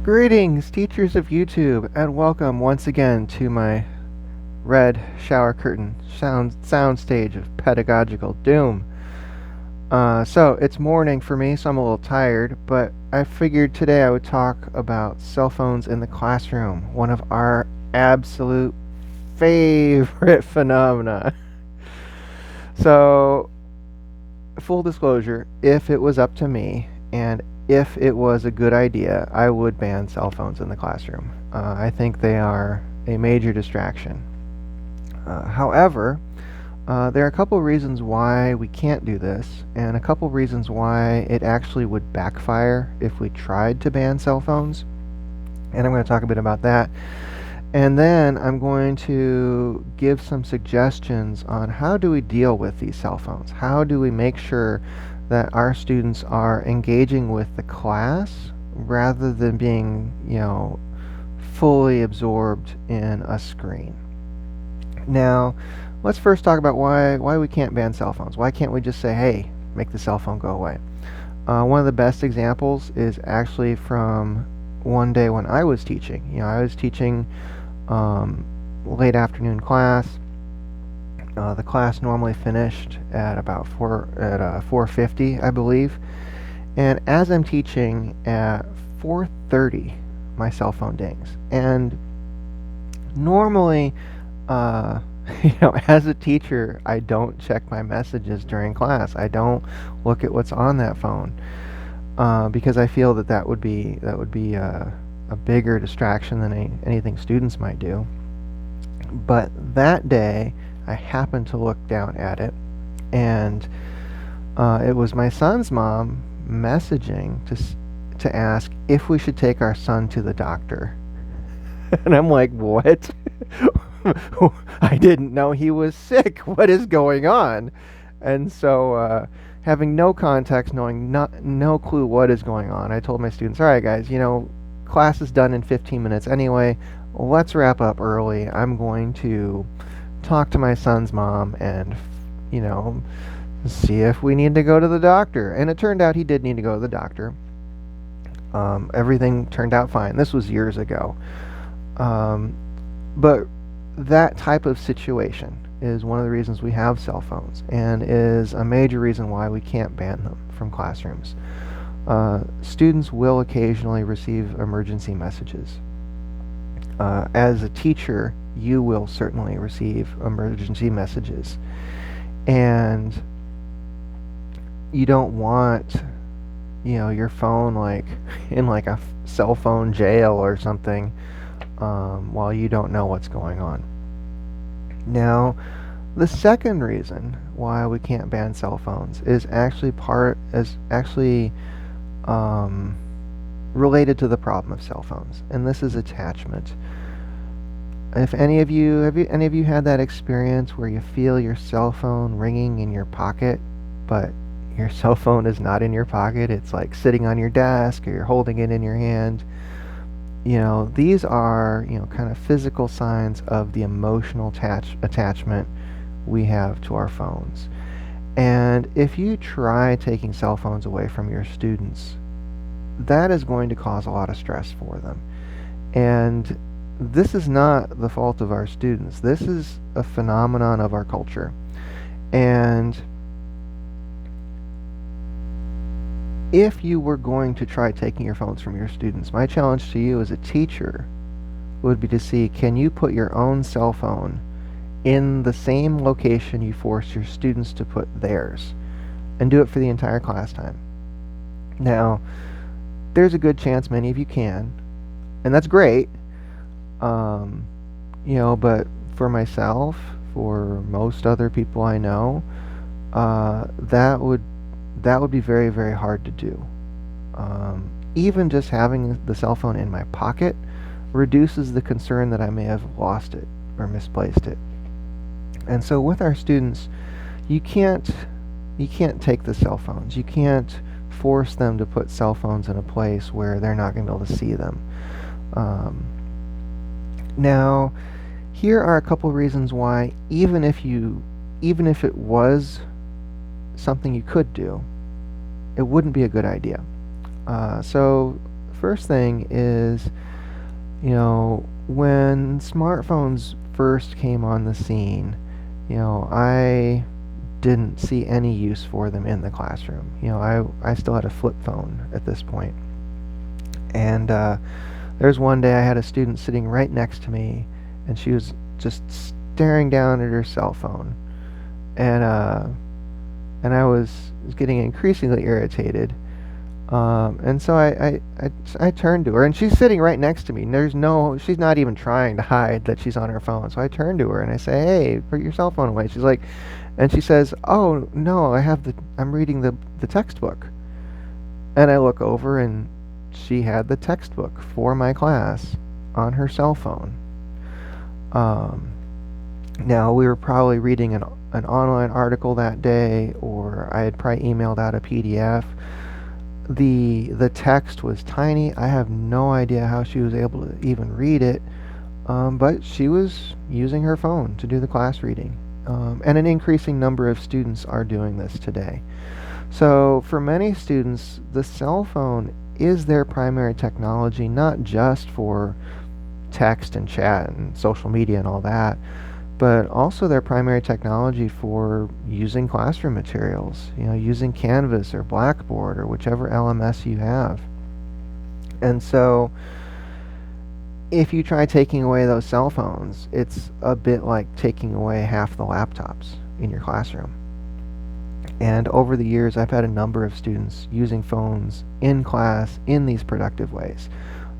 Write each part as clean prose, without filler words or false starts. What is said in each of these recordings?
Greetings, teachers of YouTube, and welcome once again to my red shower curtain soundstage of pedagogical doom. So it's morning for me, so I'm a little tired, but I figured today I would talk about cell phones in the classroom, one of our absolute favorite phenomena. So, full disclosure, if it was up to me, and if it was a good idea, I would ban cell phones in the classroom. I think they are a major distraction. However, there are a couple of reasons why we can't do this, and a couple of reasons why it actually would backfire if we tried to ban cell phones. And I'm going to talk a bit about that. And then I'm going to give some suggestions on how do we deal with these cell phones? How do we make sure that our students are engaging with the class rather than being, fully absorbed in a screen? Now, let's first talk about why we can't ban cell phones. Why can't we just say, hey, make the cell phone go away? One of the best examples is actually from one day when I was teaching. I was teaching late afternoon class. The class normally finished at about 4:50, I believe. And as I'm teaching at 4:30, my cell phone dings. And normally, as a teacher, I don't check my messages during class. I don't look at what's on that phone because I feel that would be a bigger distraction than anything students might do. But that day, I happened to look down at it, and it was my son's mom messaging to ask if we should take our son to the doctor. And I'm like, what? I didn't know he was sick. What is going on? And so, having no context, knowing no clue what is going on, I told my students, all right, guys, class is done in 15 minutes anyway. Let's wrap up early. I'm going to talk to my son's mom and, see if we need to go to the doctor. And it turned out he did need to go to the doctor. Everything turned out fine. This was years ago. But that type of situation is one of the reasons we have cell phones and is a major reason why we can't ban them from classrooms. Students will occasionally receive emergency messages. As a teacher, you will certainly receive emergency messages. And you don't want, your phone in a cell phone jail or something while you don't know what's going on. Now, the second reason why we can't ban cell phones is actually related to the problem of cell phones, and this is attachment. If any of you had that experience where you feel your cell phone ringing in your pocket, but your cell phone is not in your pocket, it's like sitting on your desk or you're holding it in your hand? These are, kind of physical signs of the emotional attachment we have to our phones. And if you try taking cell phones away from your students, that is going to cause a lot of stress for them. And this is not the fault of our students. This is a phenomenon of our culture. And if you were going to try taking your phones from your students, my challenge to you as a teacher would be to see, can you put your own cell phone in the same location you force your students to put theirs, and do it for the entire class time. Now, there's a good chance many of you can, and that's great. But for myself, for most other people I know, that would be very, very hard to do. Even just having the cell phone in my pocket reduces the concern that I may have lost it or misplaced it. And so with our students, you can't take the cell phones. You can't force them to put cell phones in a place where they're not going to be able to see them. Now, here are a couple reasons why, even if it was something you could do, it wouldn't be a good idea. So first thing is, when smartphones first came on the scene, I didn't see any use for them in the classroom. I still had a flip phone at this point. And there's one day I had a student sitting right next to me, and she was just staring down at her cell phone. And I was getting increasingly irritated. And so I turned to her, and she's sitting right next to me. She's not even trying to hide that she's on her phone. So I turn to her and I say, "Hey, put your cell phone away." She's like, and she says, "Oh no, I'm reading the textbook." And I look over, and she had the textbook for my class on her cell phone. Now we were probably reading an online article that day, or I had probably emailed out a PDF. The text was tiny. I have no idea how she was able to even read it, but she was using her phone to do the class reading. And an increasing number of students are doing this today. So for many students, the cell phone is their primary technology, not just for text and chat and social media and all that, but also their primary technology for using classroom materials, using Canvas or Blackboard or whichever LMS you have. And so if you try taking away those cell phones, it's a bit like taking away half the laptops in your classroom. And over the years, I've had a number of students using phones in class in these productive ways.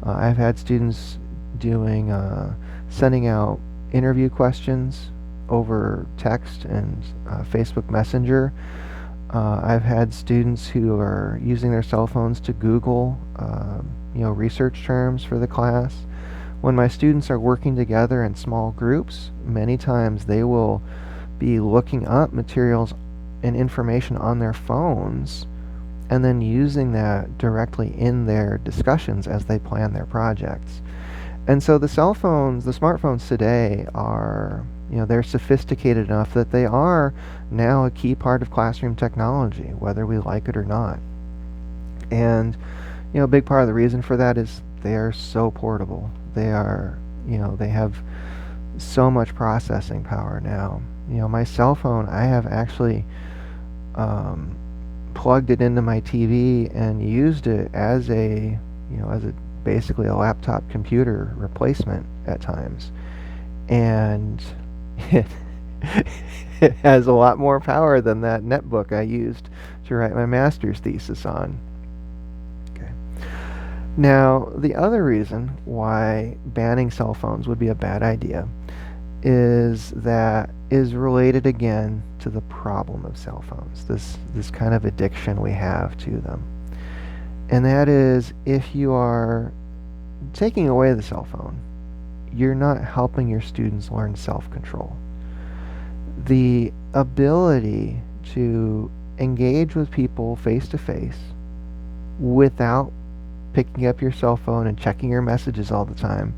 I've had students sending out interview questions over text and Facebook Messenger. I've had students who are using their cell phones to Google, research terms for the class. When my students are working together in small groups, many times they will be looking up materials and information on their phones and then using that directly in their discussions as they plan their projects. And so the smartphones today are, they're sophisticated enough that they are now a key part of classroom technology, whether we like it or not. And, a big part of the reason for that is they are so portable. They have so much processing power now. My cell phone, I have actually plugged it into my TV and used it as basically a laptop computer replacement at times. And it has a lot more power than that netbook I used to write my master's thesis on. Okay. Now, the other reason why banning cell phones would be a bad idea is related again to the problem of cell phones, this kind of addiction we have to them. And that is, if you are taking away the cell phone, you're not helping your students learn self-control. The ability to engage with people face-to-face without picking up your cell phone and checking your messages all the time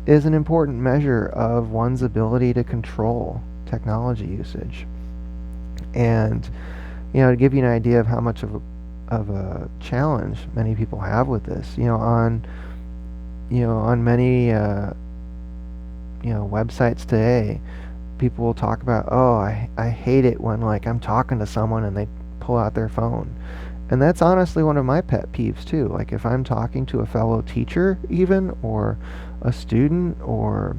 is an important measure of one's ability to control technology usage. And, to give you an idea of how much of a challenge many people have with this, on many websites today, people will talk about, oh, I hate it when I'm talking to someone and they pull out their phone. And that's honestly one of my pet peeves too. Like if I'm talking to a fellow teacher even, or a student, or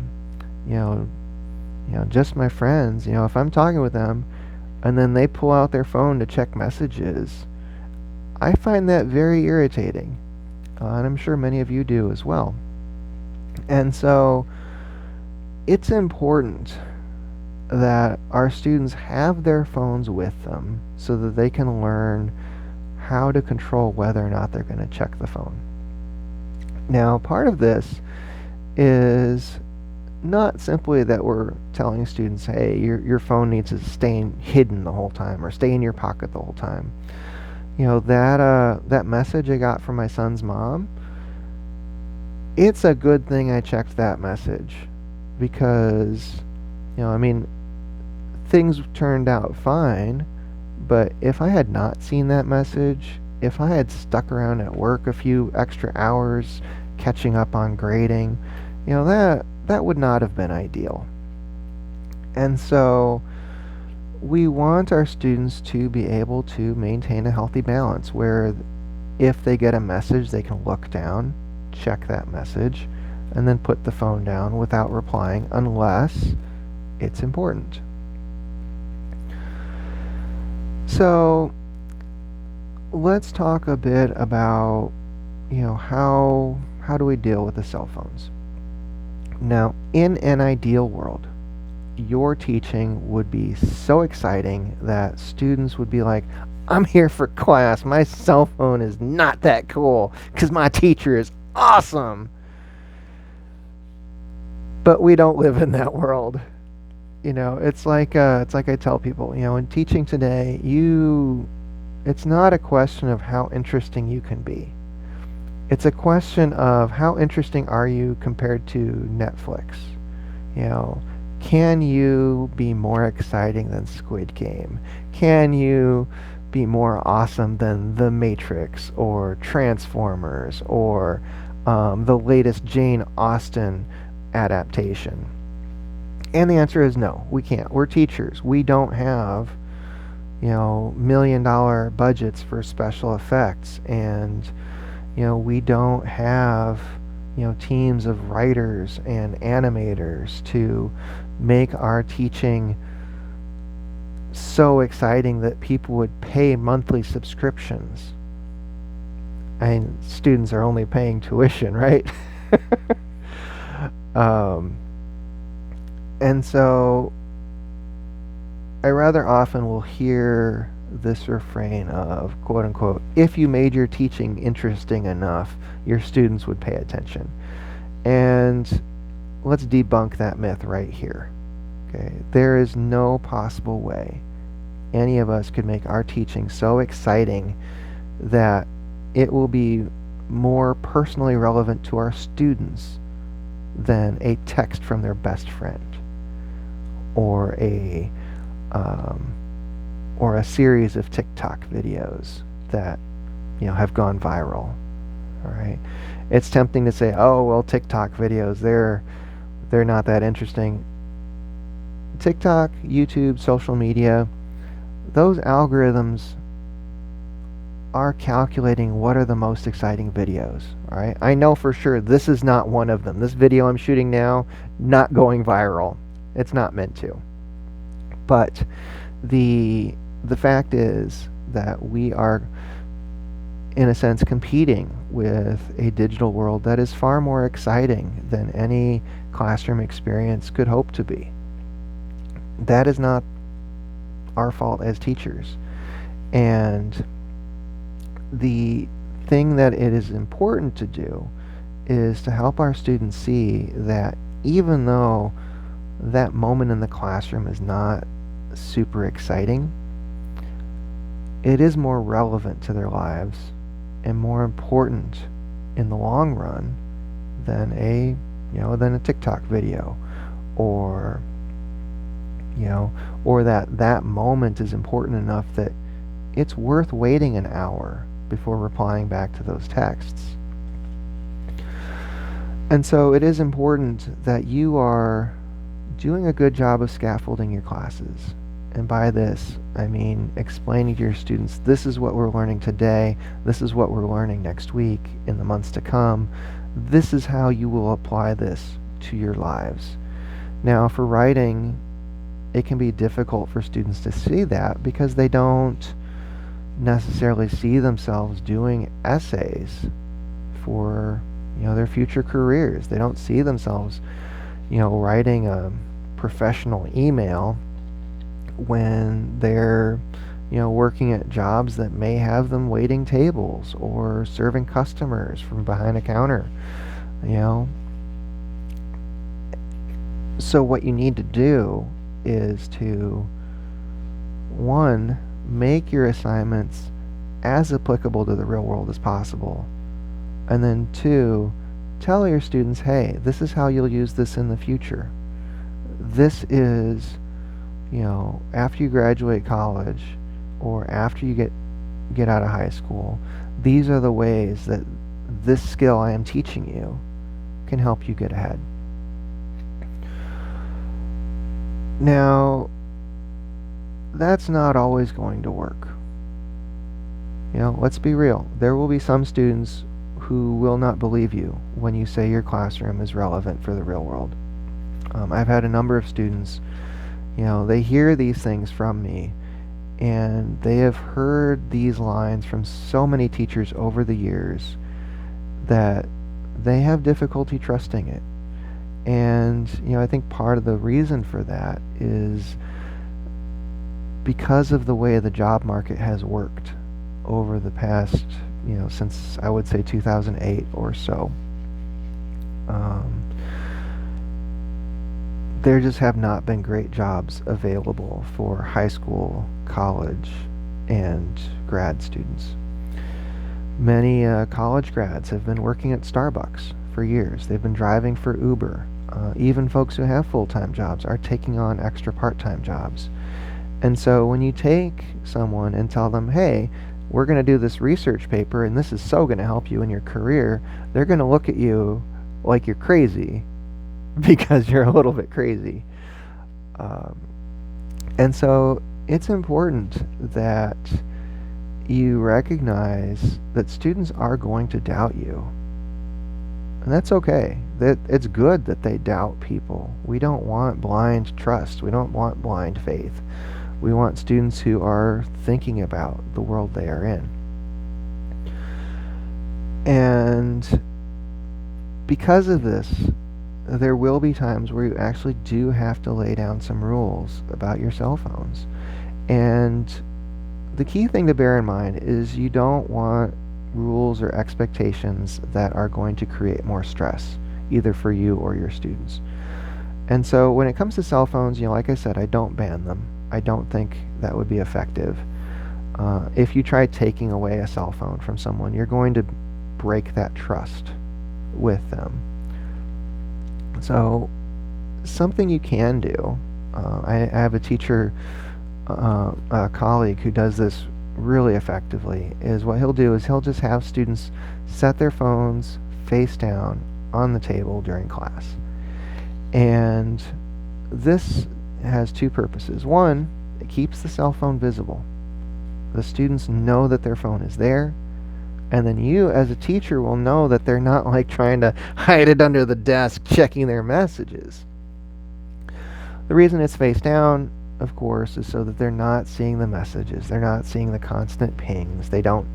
just my friends, if I'm talking with them and then they pull out their phone to check messages, I find that very irritating. And I'm sure many of you do as well. And so it's important that our students have their phones with them so that they can learn how to control whether or not they're going to check the phone. Now, part of this is not simply that we're telling students, hey, your phone needs to stay hidden the whole time or stay in your pocket the whole time. That message I got from my son's mom, it's a good thing I checked that message because, things turned out fine, but if I had not seen that message, if I had stuck around at work a few extra hours catching up on grading, that would not have been ideal. And so we want our students to be able to maintain a healthy balance where if they get a message, they can look down, check that message, and then put the phone down without replying unless it's important. So let's talk a bit about, how do we deal with the cell phones? Now, in an ideal world, your teaching would be so exciting that students would be like, I'm here for class. My cell phone is not that cool because my teacher is awesome. But we don't live in that world. It's like I tell people, in teaching today, it's not a question of how interesting you can be. It's a question of how interesting are you compared to Netflix. Can you be more exciting than Squid Game? Can you be more awesome than The Matrix or Transformers or the latest Jane Austen adaptation? And the answer is no, we can't. We're teachers. We don't have, $1 million budgets for special effects, and, we don't have, teams of writers and animators to make our teaching so exciting that people would pay monthly subscriptions. Students are only paying tuition, right? And so I rather often will hear this refrain of, quote unquote, if you made your teaching interesting enough, your students would pay attention. And let's debunk that myth right here. Okay, there is no possible way any of us could make our teaching so exciting that it will be more personally relevant to our students than a text from their best friend or a series of TikTok videos that have gone viral. All right, it's tempting to say, oh well, TikTok videos, they're not that interesting. TikTok, YouTube, social media, those algorithms are calculating what are the most exciting videos. All right, I know for sure this is not one of them. This video I'm shooting now, not going viral. It's not meant to. But the fact is that we are, in a sense, competing with a digital world that is far more exciting than any classroom experience could hope to be. That is not our fault as teachers. And the thing that it is important to do is to help our students see that even though that moment in the classroom is not super exciting, it is more relevant to their lives and more important in the long run than a TikTok video, or that moment is important enough that it's worth waiting an hour before replying back to those texts. And so it is important that you are doing a good job of scaffolding your classes. And by this, I mean explaining to your students, this is what we're learning today, this is what we're learning next week, in the months to come. This is how you will apply this to your lives. Now, for writing, it can be difficult for students to see that because they don't necessarily see themselves doing essays for their future careers. They don't see themselves writing a professional email when they're working at jobs that may have them waiting tables or serving customers from behind a counter. So what you need to do is to, one, make your assignments as applicable to the real world as possible, and then two, tell your students, hey, this is how you'll use this in the future. This is, after you graduate college or after you get get out of high school, these are the ways that this skill I am teaching you can help you get ahead. Now, that's not always going to work. Let's be real. There will be some students who will not believe you when you say your classroom is relevant for the real world. I've had a number of students, they hear these things from me, and they have heard these lines from so many teachers over the years that they have difficulty trusting it. And, I think part of the reason for that is because of the way the job market has worked over the past, since I would say 2008 or so. There just have not been great jobs available for high school, college, and grad students. Many college grads have been working at Starbucks for years. They've been driving for Uber. Even folks who have full-time jobs are taking on extra part-time jobs. And so when you take someone and tell them, hey, we're going to do this research paper and this is so going to help you in your career, they're going to look at you like you're crazy because you're a little bit crazy. And so it's important that you recognize that students are going to doubt you. And that's okay. It's good that they doubt people. We don't want blind trust. We don't want blind faith. We want students who are thinking about the world they are in. And because of this, there will be times where you actually do have to lay down some rules about your cell phones. And the key thing to bear in mind is you don't want rules or expectations that are going to create more stress, either for you or your students. And so when it comes to cell phones, like I said, I don't ban them. I don't think that would be effective. If you try taking away a cell phone from someone, you're going to break that trust with them. So something you can do, I have a teacher, a colleague who does this really effectively, is what he'll do is he'll just have students set their phones face down on the table during class. And this has two purposes. One, it keeps the cell phone visible. The students know that their phone is there, and then you as a teacher will know that they're not like trying to hide it under the desk checking their messages. The reason it's face down, of course, is so that they're not seeing the messages. They're not seeing the constant pings. They don't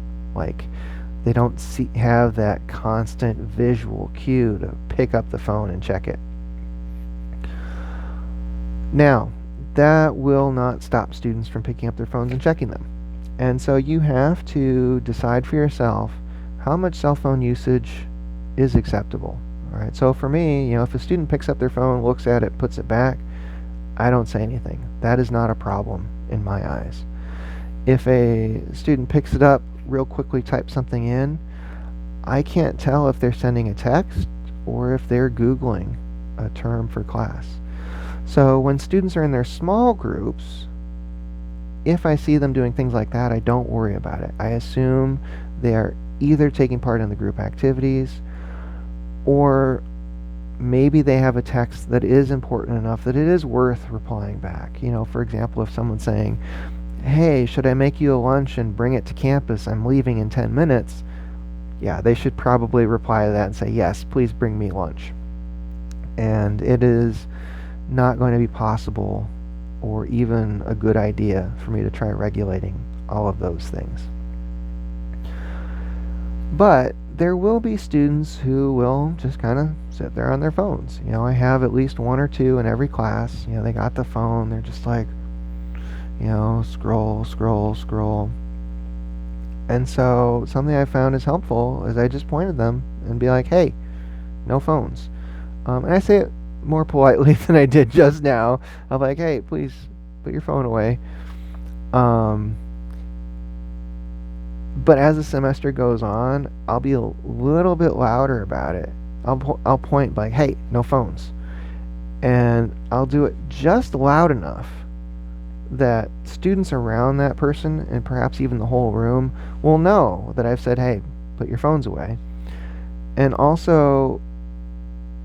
have that constant visual cue to pick up the phone and check it. Now, that will not stop students from picking up their phones and checking them. And so you have to decide for yourself how much cell phone usage is acceptable. All right. So for me, if a student picks up their phone, looks at it, puts it back, I don't say anything. That is not a problem in my eyes. If a student picks it up, real quickly types something in, I can't tell if they're sending a text or if they're Googling a term for class. So when students are in their small groups, if I see them doing things like that, I don't worry about it. I assume they are either taking part in the group activities, or maybe they have a text that is important enough that it is worth replying back. For example, if someone's saying, hey, should I make you a lunch and bring it to campus? I'm leaving in 10 minutes. Yeah, they should probably reply to that and say, yes, please bring me lunch. And it is not going to be possible or even a good idea for me to try regulating all of those things. But there will be students who will just kind of sit there on their phones. I have at least one or two in every class. They got the phone. They're just like, scroll. And so something I found is helpful is I just pointed them and be like, hey, no phones. And I say it more politely than I did just now. I'm like, hey, please put your phone away. But as the semester goes on, I'll be a little bit louder about it. I'll point like, hey, no phones. And I'll do it just loud enough that students around that person, and perhaps even the whole room, will know that I've said, hey, put your phones away. And also,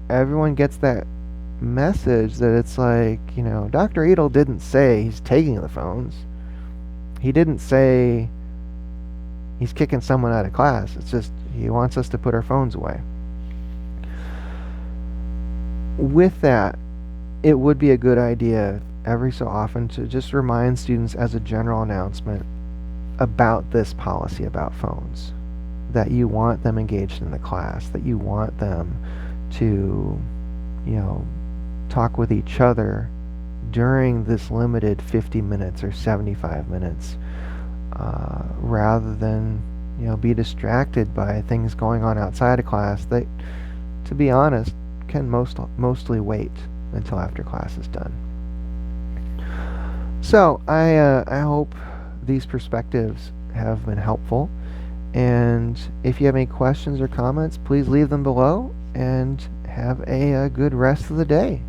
everyone gets that message that it's like, Dr. Edel didn't say he's taking the phones. He didn't say he's kicking someone out of class. It's just he wants us to put our phones away. With that, it would be a good idea every so often to just remind students as a general announcement about this policy about phones, that you want them engaged in the class, that you want them to, talk with each other during this limited 50 minutes or 75 minutes, rather than, be distracted by things going on outside of class that, to be honest, can mostly wait until after class is done. So I hope these perspectives have been helpful, and if you have any questions or comments, please leave them below, and have a good rest of the day.